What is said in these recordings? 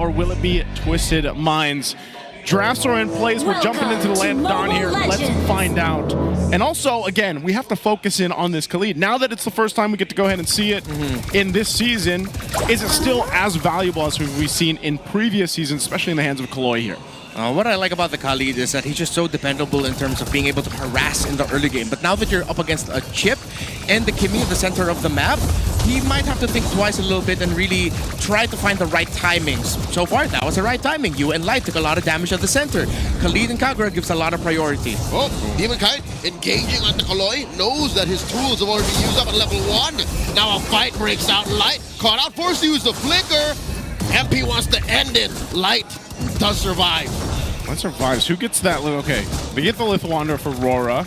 Or will it be Twisted Minds? Drafts are in place. We're jumping into the land darn here. Let's find out. And also, again, we have to focus in on this Khalid. Now that it's the first time we get to go ahead and see it in this season, is it still as valuable as we've seen in previous seasons, especially in the hands of Kaloy here? What I like about the Khalid is that he's just so dependable in terms of being able to harass in the early game. But now that you're up against a Chip and the Kimmy in the center of the map, he might have to think twice a little bit and really try to find the right timings. So far, that was the right timing. You and Light took a lot of damage at the center. Khalid and Kagura gives a lot of priority. Oh, Demon Kite engaging on the Kaloy, knows that his tools have already been used up at level 1. Now a fight breaks out. Light caught out, forced to use the flicker. MP wants to end it. Light does survive. Light survives. Who gets that? Okay, they get the Lithuander for RORA.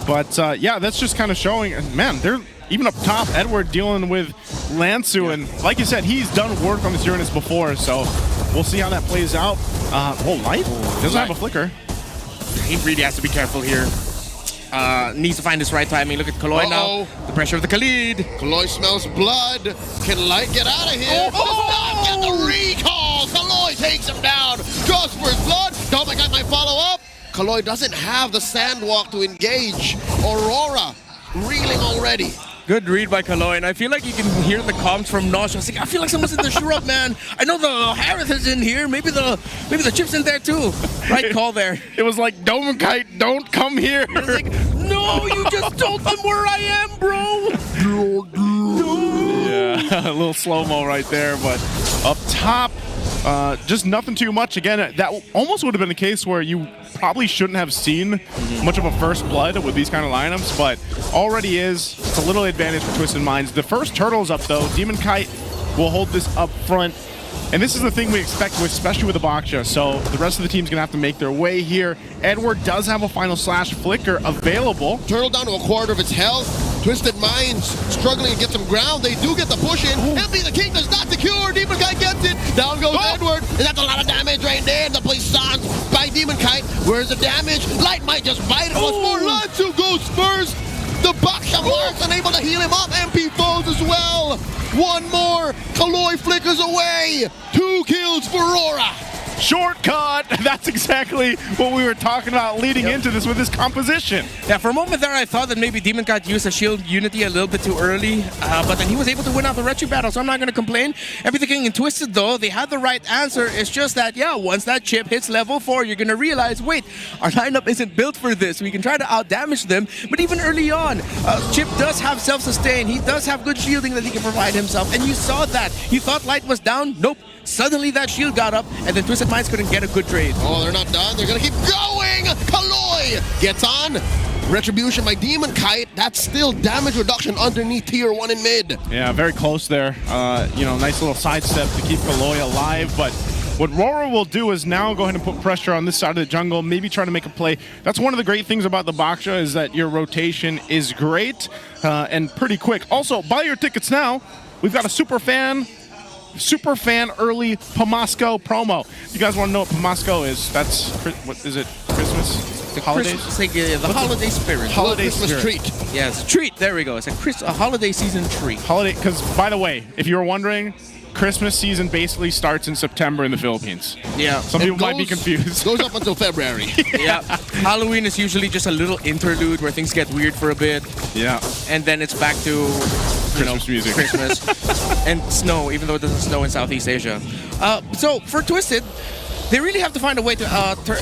But yeah, that's just kind of showing, man, they're even up top, Edward dealing with Lansu, and like you said, he's done work on this Uranus before, so we'll see how that plays out. Light doesn't have a flicker. He really has to be careful here. Needs to find his right timing. Look at Kaloy now. The pressure of the Khalid. Kaloy smells blood. Can Light get out of here? Does not get the recall. Kaloy takes him down. Draws for his blood. Demon Kite might follow up. Kaloy doesn't have the sandwalk to engage. Aurora reeling already. Good read by Kaloy, and I feel like you can hear the comms from Nosh. I feel like someone's in the Shurub, man. I know the Harith is in here. Maybe the Chip's in there too. Right call there. It was like, Demon Kite, don't come here. It's like, no, you just told them where I am, bro. Yeah, a little slow-mo right there, but up top, just nothing too much. Again, that almost would have been a case where you probably shouldn't have seen much of a first blood with these kind of lineups, but already is. It's a little advantage for Twisted Minds. The first turtle's up though. Demon Kite will hold this up front. And this is the thing we expect, especially with the Baksha. So the rest of the team's gonna have to make their way here. Edward does have a final slash flicker available. Turtle down to a quarter of its health. Twisted Minds struggling to get some ground. They do get the push in. MP the King does not secure. Demon Kite gets it. Down goes Edward. And that's a lot of damage right there. The place sans by Demon Kite. Where's the damage? Light might just bite it once more. Lansu goes first. The Baksha marks unable to heal him up. MP falls as well. One more. Kaloy flickers away. 2 kills for Aurora. Shortcut! That's exactly what we were talking about leading into this with this composition. Yeah, for a moment there I thought that maybe Demon Kite used a shield unity a little bit too early, but then he was able to win out the retro battle, so I'm not going to complain. Everything in Twisted though, they had the right answer. It's just that, yeah, once that chip hits level 4, you're going to realize, wait, our lineup isn't built for this. We can try to outdamage them, but even early on, Chip does have self-sustain. He does have good shielding that he can provide himself, and you saw that. You thought Light was down? Nope. Suddenly that shield got up, and then Twisted Minds couldn't get a good trade. Oh, they're not done. They're going to keep going. Kaloy gets on. Retribution by Demon Kite. That's still damage reduction underneath tier 1 in mid. Yeah, very close there. You know, nice little sidestep to keep Kaloy alive, but what RORA will do is now go ahead and put pressure on this side of the jungle, maybe try to make a play. That's one of the great things about the Baksha is that your rotation is great and pretty quick. Also, buy your tickets now. We've got a super fan early Pamasco promo. You guys want to know what Pamasco is? That's, what is it, Christmas? The holidays? It's like the holiday spirit. Holiday Christmas spirit. treat. Yeah, it's a treat. There we go. It's a holiday season treat. Holiday, because by the way, if you were wondering, Christmas season basically starts in September in the Philippines. Yeah. Some people might be confused. Goes up until February. Yeah. Halloween is usually just a little interlude where things get weird for a bit. Yeah. And then it's back to Christmas music. Christmas. And snow, even though it doesn't snow in Southeast Asia. So for Twisted, they really have to find a way to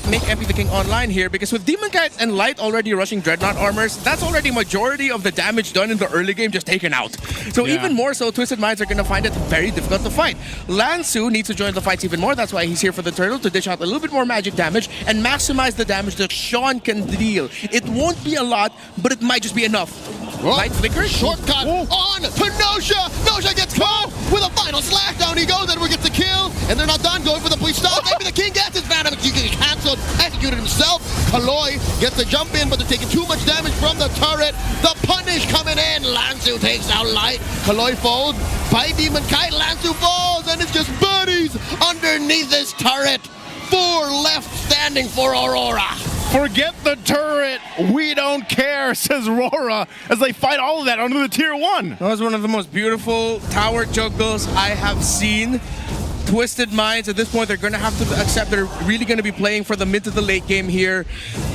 make MP the King online here, because with Demon Kite and Light already rushing Dreadnought armors, that's already majority of the damage done in the early game just taken out. So even more so, Twisted Minds are going to find it very difficult to fight. Lansu needs to join the fights even more. That's why he's here for the turtle, to dish out a little bit more magic damage and maximize the damage that Sean can deal. It won't be a lot, but it might just be enough. Light flicker. Shortcut on to Nosha. Nosha gets caught with a final slash. Down he goes. Edward gets the kill. And they're not done. Going for the police stop. Maybe the King gets his Phantom. He gets cancelled. Executed himself. Kaloy gets the jump in, but they're taking too much damage from the turret. The punish coming in. Lansu takes out Light. Kaloy falls by Demon Kite. Lansu falls. And it's just buddies underneath this turret. 4 left standing for Aurora. Forget the turret. We don't care, says RORA, as they fight all of that under the tier 1. That was one of the most beautiful tower juggles I have seen. Twisted Minds, at this point, they're going to have to accept they're really going to be playing for the mid to the late game here.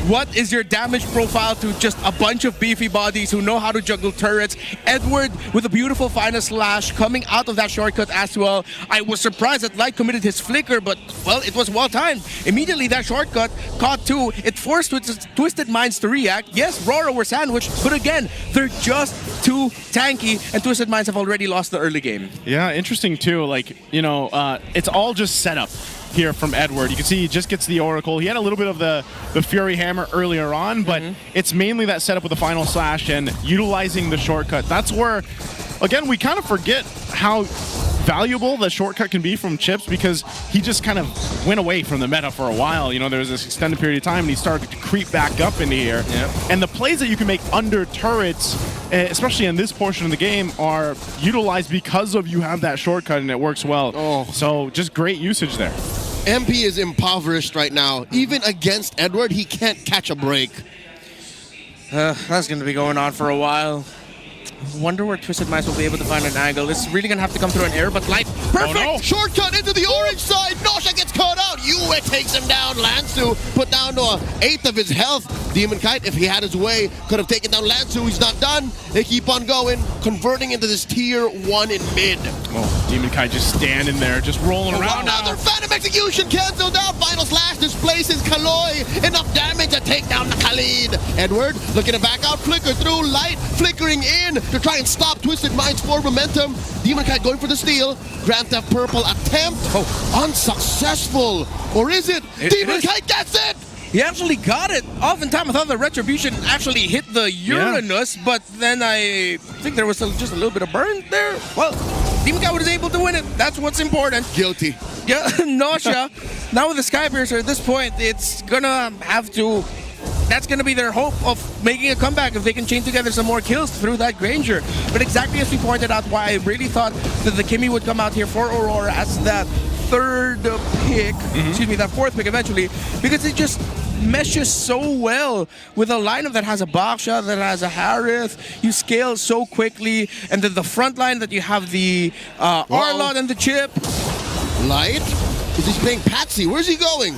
What is your damage profile to just a bunch of beefy bodies who know how to juggle turrets? Edward with a beautiful final slash coming out of that shortcut as well. I was surprised that Light committed his flicker, but, well, it was well timed. Immediately, that shortcut caught two. It forced Twisted Minds to react. Yes, RORA were sandwiched, but again, they're just too tanky, and Twisted Minds have already lost the early game. Yeah, interesting too. Like, you know, it's all just setup here from Edward. You can see he just gets the Oracle. He had a little bit of the Fury Hammer earlier on, but it's mainly that setup with the final slash and utilizing the shortcut. That's where, again, we kind of forget how valuable the shortcut can be from Chips, because he just kind of went away from the meta for a while. You know, there was this extended period of time and he started to creep back up into here. Yep. And the plays that you can make under turrets, especially in this portion of the game, are utilized because of you have that shortcut and it works well. Oh. So just great usage there. MP is impoverished right now. Even against Edward, he can't catch a break. That's going to be going on for a while. Wonder where Twisted Minds will be able to find an angle. It's really going to have to come through an air, but Light, perfect! Oh, no. Shortcut into the orange side. Nosha gets caught out. Yue takes him down. Lansu put down to an eighth of his health. Demon Kite, if he had his way, could have taken down Lansu. He's not done. They keep on going, converting into this tier 1 in mid. Oh, Demon Kite just standing there, just rolling around. Another Phantom Execution canceled out. Final Slash displaces Kaloi. Enough damage to take down the Khalid. Edward looking to back out. Flicker through. Light flickering in to try and stop Twisted Minds for momentum. Demon Kite going for the steal. Grand Theft Purple attempt. Oh, unsuccessful. Or is it? Demon Kite gets it! He actually got it. Oftentimes, I thought the Retribution actually hit the Uranus, but then I think there was just a little bit of burn there. Well, Demon Kite was able to win it. That's what's important. Guilty. Yeah, Nosha. Now with the Skypiercer at this point, it's gonna have to... That's going to be their hope of making a comeback if they can chain together some more kills through that Granger. But exactly as we pointed out, why I really thought that the Kimmy would come out here for Aurora as that third pick, excuse me, that fourth pick eventually, because it just meshes so well with a lineup that has a Baksha, that has a Harith. You scale so quickly, and then the front line that you have the Arlot and the Chip. Light? Is he playing Patsy? Where's he going?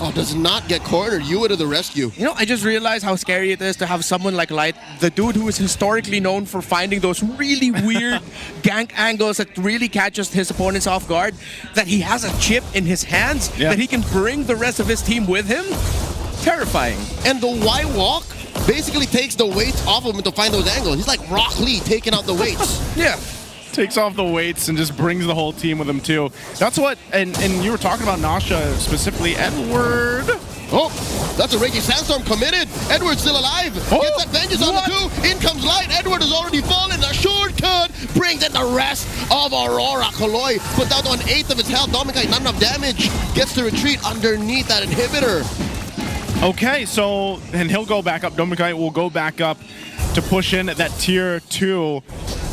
Oh, does not get cornered. Yue to the rescue. You know, I just realized how scary it is to have someone like Light, the dude who is historically known for finding those really weird gank angles that really catches his opponents off guard, that he has a chip in his hands that he can bring the rest of his team with him. Terrifying. And the Y walk basically takes the weights off of him to find those angles. He's like Rock Lee taking out the weights. Yeah. Takes off the weights and just brings the whole team with him too. That's what, and you were talking about Nosha specifically. Edward. Oh, that's a Reiki Sandstorm committed. Edward's still alive. Gets that vengeance on the two. In comes Light. Edward has already fallen. The shortcut brings in the rest of Aurora. Kaloi put down to an eighth of his health. Dominicite, not enough damage. Gets to retreat underneath that inhibitor. Okay, so, and he'll go back up. Dominicite will go back up to push in at that tier 2.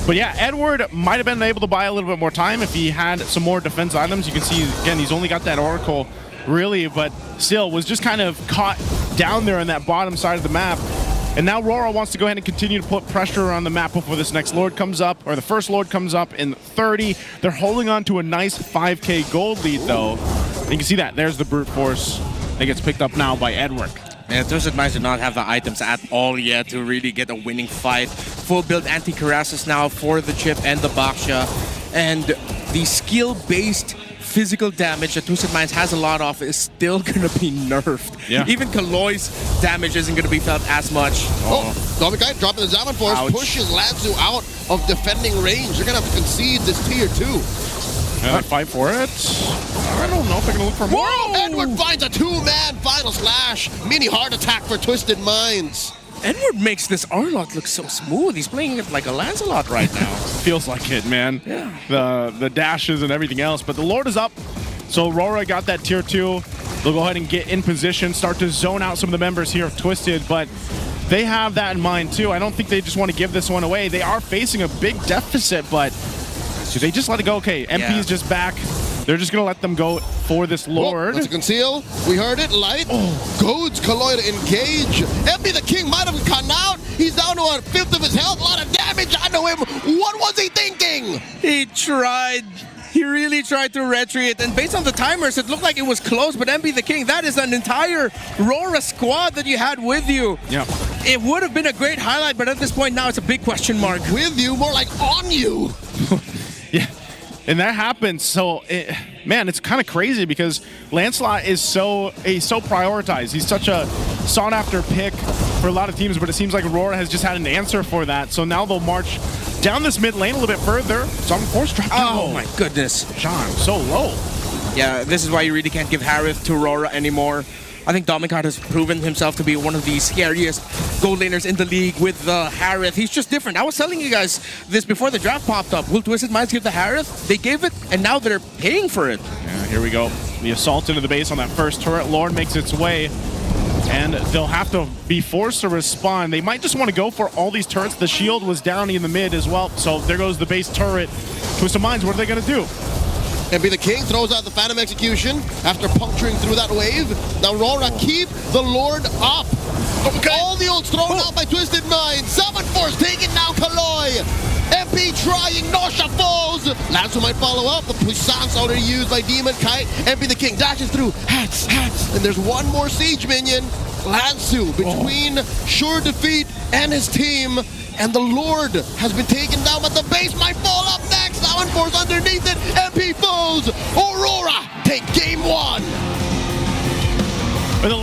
But yeah, Edward might have been able to buy a little bit more time if he had some more defense items. You can see, again, he's only got that Oracle, really, but still was just kind of caught down there on that bottom side of the map. And now RORA wants to go ahead and continue to put pressure on the map before this next Lord comes up, or the first Lord comes up in 30. They're holding on to a nice 5k gold lead, though. And you can see that. There's the Brute Force that gets picked up now by Edward. Yeah, Twisted Minds do not have the items at all yet to really get a winning fight. Full build anti-Karasis now for the Chip and the Baksha. And the skill-based physical damage that Twisted Minds has a lot of is still going to be nerfed. Yeah. Even Kaloi's damage isn't going to be felt as much. Oh, Dominicite dropping the Zaman Force, pushes Lanzu out of defending range. They're going to have to concede this tier 2. Fight for it. I don't know if they're going to look for more. Edward finds a two-man final slash. Mini heart attack for Twisted Minds. Edward makes this Arlot look so smooth. He's playing it like a Lancelot right now. Feels like it, man. Yeah. The dashes and everything else. But the Lord is up. So RORA got that tier 2. They'll go ahead and get in position, start to zone out some of the members here of Twisted. But they have that in mind, too. I don't think they just want to give this one away. They are facing a big deficit, but do they just let it go? Okay, MP is just back. They're just going to let them go for this Lord. That's a conceal. We heard it. Light. Goads Kaloi to engage. MP the King might have come out. He's down to a fifth of his health. A lot of damage onto him. What was he thinking? He tried. He really tried to retreat, and based on the timers, it looked like it was close, but MP the King, that is an entire RORA squad that you had with you. Yeah. It would have been a great highlight, but at this point now it's a big question mark. With you, more like on you. Yeah, and that happens. So, man, it's kind of crazy because Lancelot is he's so prioritized. He's such a sought-after pick for a lot of teams, but it seems like Aurora has just had an answer for that. So now they'll march down this mid lane a little bit further. Some force trap. Oh my goodness. John, so low. Yeah, this is why you really can't give Harith to Aurora anymore. I think Dominicat has proven himself to be one of the scariest gold laners in the league with Harith. He's just different. I was telling you guys this before the draft popped up. Will Twisted Minds give the Harith? They gave it, and now they're paying for it. Yeah, here we go. The assault into the base on that first turret. Lord makes its way, and they'll have to be forced to respond. They might just want to go for all these turrets. The shield was down in the mid as well, so there goes the base turret. Twisted Minds, what are they going to do? MP the King throws out the Phantom Execution after puncturing through that wave. Now Aurora keep the Lord up. Okay. All the ults thrown out by Twisted Minds. Summon Force taking down Kaloi. MP trying, Nosha falls. Lansu might follow up. The puissance already used by Demon Kite. MP the King dashes through. Hats. And there's one more siege minion. Lansu between sure defeat and his team. And the Lord has been taken down, but the base might fall up next. Summon Force underneath it. MP falls. Aurora take game one. With a